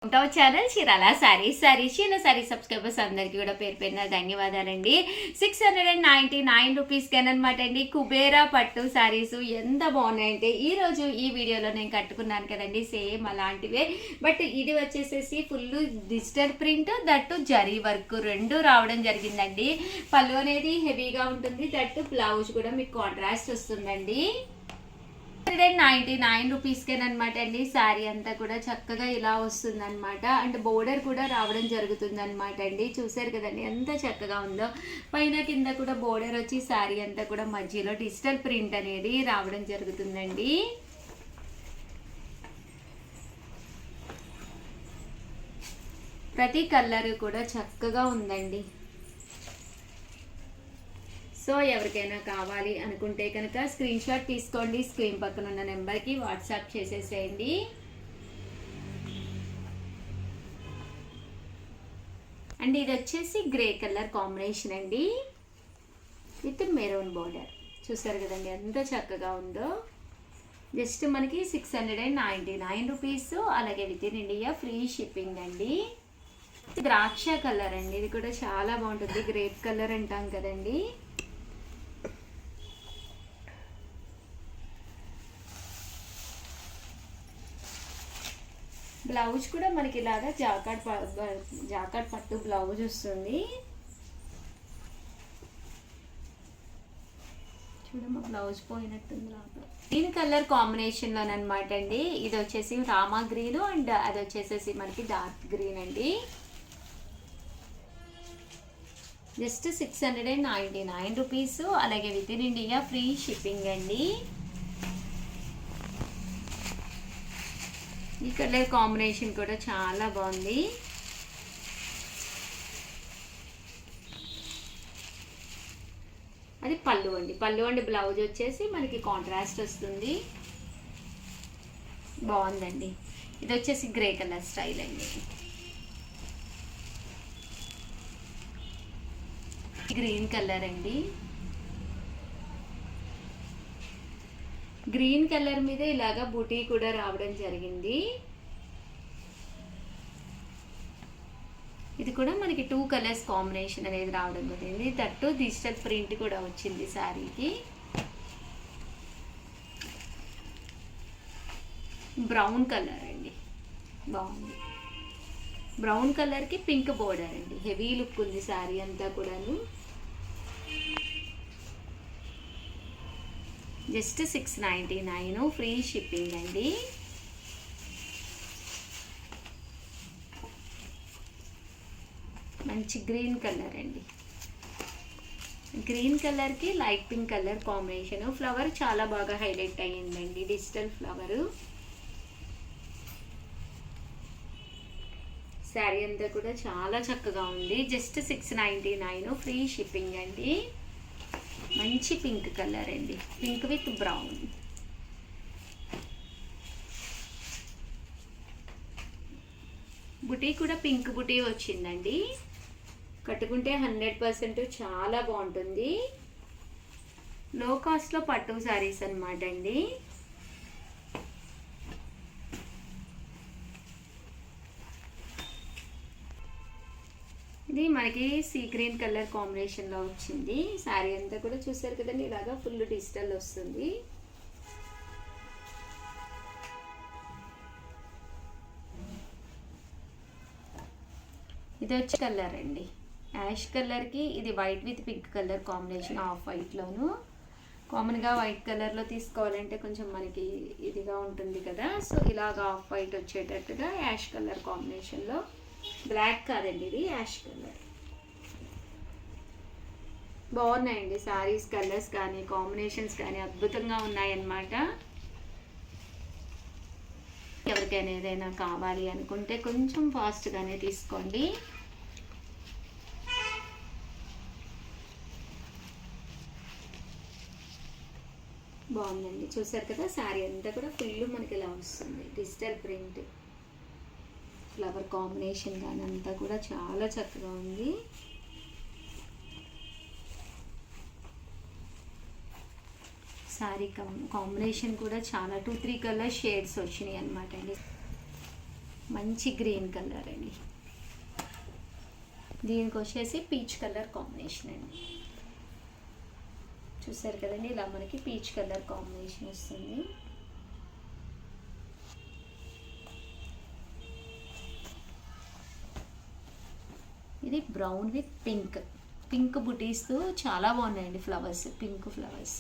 ఉంటావు ఛానల్ చీరాల సారీస్ చిన్న sorry subscribers అందరికీ కూడా పేరు పేరున ధన్యవాదాలండి. 699 రూపీస్కి అనమాట అండి కుబేరా పట్టు సారీస్ ఎంత బాగున్నాయంటే ఈరోజు ఈ వీడియోలో నేను కట్టుకున్నాను కదండి, సేమ్ అలాంటివే. బట్ ఇది వచ్చేసేసి full digital print, that zari work రెండు రావడం జరిగిందండి. పళ్ళు అనేది హెవీగా ఉంటుంది, దట్టు బ్లౌజ్ కూడా మీకు కాంట్రాస్ట్ వస్తుందండి. 699 రూపీస్కేనమాట అండి. శారీ అంతా కూడా చక్కగా ఇలా వస్తుంది అనమాట. అండ్ బోర్డర్ కూడా రావడం జరుగుతుంది అనమాట అండి. చూసారు కదండి ఎంత చక్కగా ఉందో. పైన కింద కూడా బోర్డర్ వచ్చి శారీ అంతా కూడా మధ్యలో డిజిటల్ ప్రింట్ అనేది రావడం జరుగుతుందండి. ప్రతి కలర్ కూడా చక్కగా ఉందండి. సో ఎవరికైనా కావాలి అనుకుంటే కనుక స్క్రీన్ షాట్ తీసుకోండి, స్క్రీన్ పక్కన ఉన్న నెంబర్కి వాట్సాప్ చేసేసేయండి. అండ్ ఇది వచ్చేసి గ్రే కలర్ కాంబినేషన్ అండి విత్ మెరూన్ బోర్డర్. చూసారు కదండి ఎంత చక్కగా ఉందో. జస్ట్ మనకి 699 రూపీస్, అలాగే with in India free shipping అండి. ద్రాక్ష కలర్ అండి, ఇది కూడా చాలా బాగుంటుంది. గ్రేప్ కలర్ అంటాం కదండి. బ్లౌజ్ కూడా మనకి ఇలాగా జాకాట్ పట్టు బ్లౌజ్ వస్తుంది. చూడమ్మా బ్లౌజ్ పోయినట్టుంది లోపల. గ్రీన్ కలర్ కాంబినేషన్ లోనమాట అండి. ఇది వచ్చేసి రామా గ్రీన్ అండ్ అది వచ్చేసేసి మనకి డార్క్ గ్రీన్ అండి. జస్ట్ 699 రూపీస్, అలాగే with in India free shipping అండి. ఈ కలర్ కాంబినేషన్ కూడా చాలా బాగుంది. అది పళ్ళు అండి బ్లౌజ్ వచ్చేసి మనకి కాంట్రాస్ట్ వస్తుంది. బాగుందండి. ఇది వచ్చేసి గ్రే కలర్ స్టైల్ అండి. గ్రీన్ కలర్ అండి. గ్రీన్ కలర్ మీద ఇలాగా బూటీ కూడా రావడం జరిగింది. ఇది కూడా మనకి 2 కలర్స్ కాంబినేషన్ అనేది రావడం జరిగింది. దట్టు డిజిటల్ ప్రింట్ కూడా వచ్చింది శారీకి. బ్రౌన్ కలర్ అండి, బాగుంది. బ్రౌన్ కలర్కి పింక్ బోర్డర్ అండి. హెవీ లుక్ ఉంది శారీ అంతా కూడాను. జస్ట్ 699 ఫ్రీ షిప్పింగ్ అండి. మంచి గ్రీన్ కలర్ అండి. గ్రీన్ కలర్కి light pink colour combination. Flower చాలా బాగా హైలైట్ అయ్యిందండి, డిజిటల్ ఫ్లవరు. శారీ అంతా కూడా చాలా చక్కగా ఉంది. జస్ట్ 699 ఫ్రీ షిప్పింగ్ అండి. మంచి పింక్ కలర్ అండి, పింక్ విత్ బ్రౌన్. బుటీ కూడా పింక్ బుటీ వచ్చిందండి. కట్టుకుంటే 100% చాలా బాగుంటుంది. లో కాస్ట్లో పట్టు శారీస్ అనమాట అండి. ఇది మనకి సీ గ్రీన్ కలర్ కాంబినేషన్లో వచ్చింది. శారీ అంతా కూడా చూసారు కదండి, ఇలాగా ఫుల్ డిజిటల్ వస్తుంది. ఇది వచ్చి కలర్ అండి, యాష్ కలర్కి ఇది white with pink colour combination. Off వైట్లోను కామన్గా వైట్ కలర్లో తీసుకోవాలంటే కొంచెం మనకి ఇదిగా ఉంటుంది కదా. సో ఇలాగా ఆఫ్ వైట్ వచ్చేటట్టుగా యాష్ కలర్ కాంబినేషన్లో, బ్లాక్ కాదండి ఇది యాష్ కలర్. బాగున్నాయండి సారీస్, కలర్స్ కానీ కాంబినేషన్స్ కానీ అద్భుతంగా ఉన్నాయన్నమాట. ఎవరికైనా ఏదైనా కావాలి అనుకుంటే కొంచెం ఫాస్ట్గానే తీసుకోండి. బాగుందండి. చూసారు కదా శారీ అంతా కూడా ఫుల్ మనకి ఇలా వస్తుంది. డిజిటల్ ప్రింట్, ఫ్లవర్ కాంబినేషన్ కానీ అంతా కూడా చాలా చక్కగా ఉంది. శారీ కాంబినేషన్ కూడా చాలా 2-3 కలర్ షేడ్స్ వచ్చినాయి అనమాట అండి. మంచి గ్రీన్ కలర్ అండి. దీనికి వచ్చేసి పీచ్ కలర్ కాంబినేషన్ అండి. చూసారు కదండి, ఇలా మనకి పీచ్ కలర్ కాంబినేషన్ వస్తుంది. ఇది బ్రౌన్ విత్ పింక్, పింక్ బుటీస్తో చాలా బాగున్నాయండి ఫ్లవర్స్, పింక్ ఫ్లవర్స్.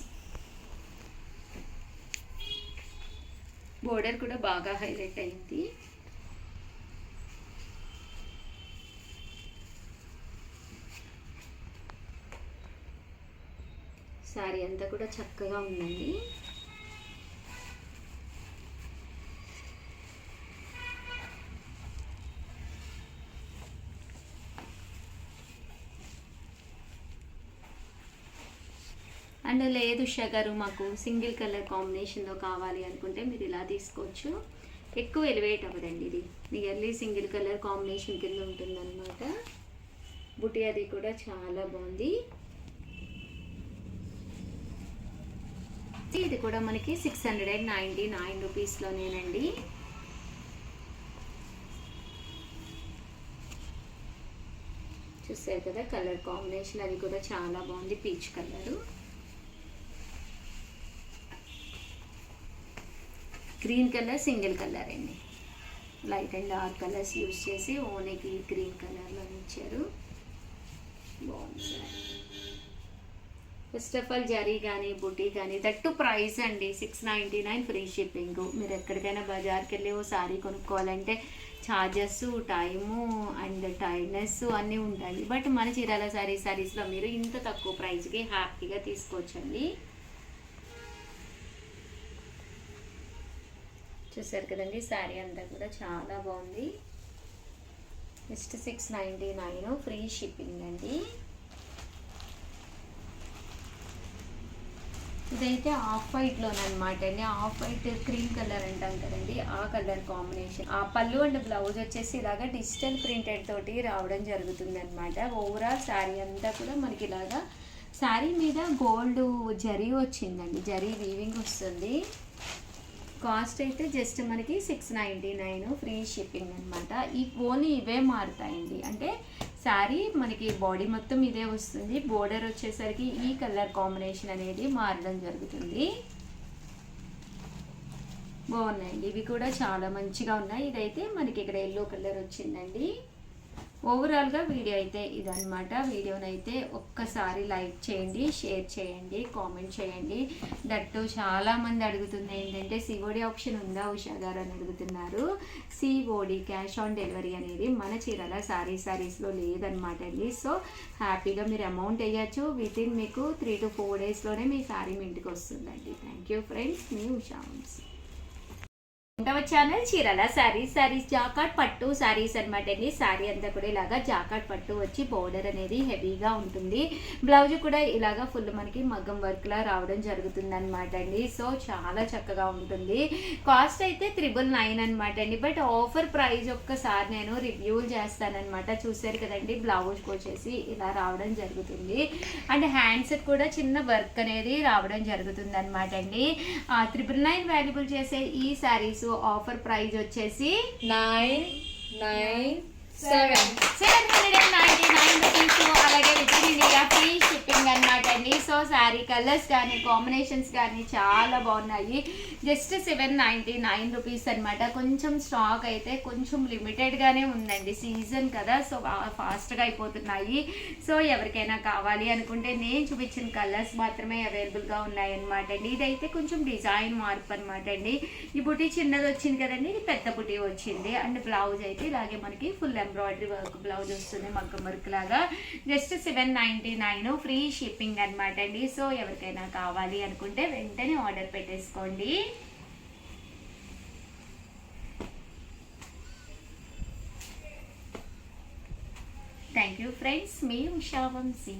బోర్డర్ కూడా బాగా హైలైట్ అయింది. శారీ అంతా కూడా చక్కగా ఉందండి. అండ్ లేదు ఉషా గారు మాకు సింగిల్ కలర్ కాంబినేషన్లో కావాలి అనుకుంటే మీరు ఇలా తీసుకోవచ్చు. ఎక్కువ ఎలివేట్ అవ్వదండి, ఇది నియర్లీ సింగిల్ కలర్ కాంబినేషన్ కింద ఉంటుందన్నమాట. బుటీ అది కూడా చాలా బాగుంది. ఇది కూడా మనకి 699 రూపీస్లోనేనండి. చూసారు కదా కలర్ కాంబినేషన్, అది కూడా చాలా బాగుంది, peach colour. Green colour single colour అండి, light and dark colours use చేసి ఓన్లీ గ్రీన్ కలర్లో ఇచ్చారు. బాగుంది. ఫస్ట్ ఆఫ్ ఆల్ జరీ కానీ బుటీ కానీ దట్టు ప్రైస్ అండి 699 ఫ్రీ షిప్పింగ్. మీరు ఎక్కడికైనా బజార్కి వెళ్ళి ఓ సారీ కొనుక్కోవాలంటే ఛార్జెస్, టైము అండ్ టైర్నెస్ అన్నీ ఉంటాయి. బట్ మన చీరాల సారీస్లో మీరు ఇంత తక్కువ ప్రైస్కి హ్యాపీగా తీసుకోవచ్చండి. చూసారు కదండి, శారీ అంతా కూడా చాలా బాగుంది. జస్ట్ 699 ఫ్రీ షిప్పింగ్ అండి. ఇదైతే ఆఫ్ వైట్లోనమాట అండి. ఆఫ్ వైట్ క్రీమ్ కలర్ అంటాం కదండి, ఆ కలర్ కాంబినేషన్. ఆ పళ్ళు అండ్ బ్లౌజ్ వచ్చేసి ఇలాగా డిజిటల్ ప్రింటెడ్ తోటి రావడం జరుగుతుంది అనమాట. ఓవరాల్ శారీ అంతా కూడా మనకి ఇలాగా శారీ మీద గోల్డ్ జరీ వచ్చిందండి, జరీ వీవింగ్ వస్తుంది. కాస్ట్ అయితే జస్ట్ మనకి 699 ఫ్రీ షిప్పింగ్ అనమాట. ఈ ఓన్లీ ఇవే మారుతాయండి, అంటే శారీ మనకి బాడీ మొత్తం ఇదే వస్తుంది. బోర్డర్ వచ్చేసరికి ఈ కలర్ కాంబినేషన్ అనేది మారడం జరుగుతుంది. బాగున్నాయండి, ఇవి కూడా చాలా మంచిగా ఉన్నాయి. ఇదైతే మనకి ఇక్కడ ఎల్లో కలర్ వచ్చిందండి. ఓవరాల్గా వీడియో అయితే ఇదనమాట. వీడియోనైతే ఒక్కసారి లైక్ చేయండి, షేర్ చేయండి, కామెంట్ చేయండి. దట్టు చాలామంది అడుగుతుంది ఏంటంటే సిఓడి ఆప్షన్ ఉందా ఉషా గారు అని అడుగుతున్నారు. సిఓడి క్యాష్ ఆన్ డెలివరీ అనేది మన చీరాల సారీస్లో లేదనమాట అండి. సో హ్యాపీగా మీరు అమౌంట్ వేయచ్చు. వితిన్ మీకు 3 to 4 డేస్లోనే మీ సారీ మీ ఇంటికి వస్తుందండి. థ్యాంక్ యూ ఫ్రెండ్స్, మీ ఉషా. ఛానల్ చీరాల సారీస్ జాకాట్ పట్టు సారీస్ అనమాట అండి. సారీ అంతా కూడా ఇలాగా జాకాట్ పట్టు వచ్చి బోర్డర్ అనేది హెవీగా ఉంటుంది. బ్లౌజ్ కూడా ఇలాగా ఫుల్ మనకి మగ్గం వర్క్ లా రావడం జరుగుతుంది అనమాట అండి. సో చాలా చక్కగా ఉంటుంది. కాస్ట్ అయితే 999 అనమాట అండి. బట్ ఆఫర్ ప్రైస్ ఒక్కసారి నేను రివ్యూలు చేస్తానమాట. చూసారు కదండి, బ్లౌజ్కి వచ్చేసి ఇలా రావడం జరుగుతుంది. అండ్ హ్యాండ్స్ కూడా చిన్న వర్క్ అనేది రావడం జరుగుతుంది అనమాట అండి. 999 వాల్యుబుల్ చేసే ఈ సారీస్ ఆఫర్ ప్రైస్ వచ్చేసి 799 రూపీస్. అలాగే with in India free shipping అనమాట అండి. సో శారీ కలర్స్ కానీ కాంబినేషన్స్ కానీ చాలా బాగున్నాయి. జస్ట్ 799 రూపీస్ అనమాట. కొంచెం స్టాక్ అయితే కొంచెం లిమిటెడ్గానే ఉందండి, సీజన్ కదా, సో ఫాస్ట్గా అయిపోతున్నాయి. సో ఎవరికైనా కావాలి అనుకుంటే నేను చూపించిన కలర్స్ మాత్రమే అవైలబుల్గా ఉన్నాయన్నమాట అండి. ఇదైతే కొంచెం డిజైన్ మార్పు అనమాట అండి. ఈ బుటీ చిన్నది వచ్చింది కదండి, ఇది పెద్ద బుటీ వచ్చింది. అండ్ బ్లౌజ్ అయితే ఇలాగే మనకి ఫుల్ ఎంబ్రాయిడరీ వర్క్ బ్లౌజ్ వస్తుంది, మగ్గం వర్క్ లాగా. జస్ట్ 799 ఫ్రీ షిప్పింగ్ అనమాట అండి. సో ఎవరికైనా కావాలి అనుకుంటే వెంటనే ఆర్డర్ పెట్టేసుకోండి. థ్యాంక్ యూ ఫ్రెండ్స్, మీ ఉషా వంశీ.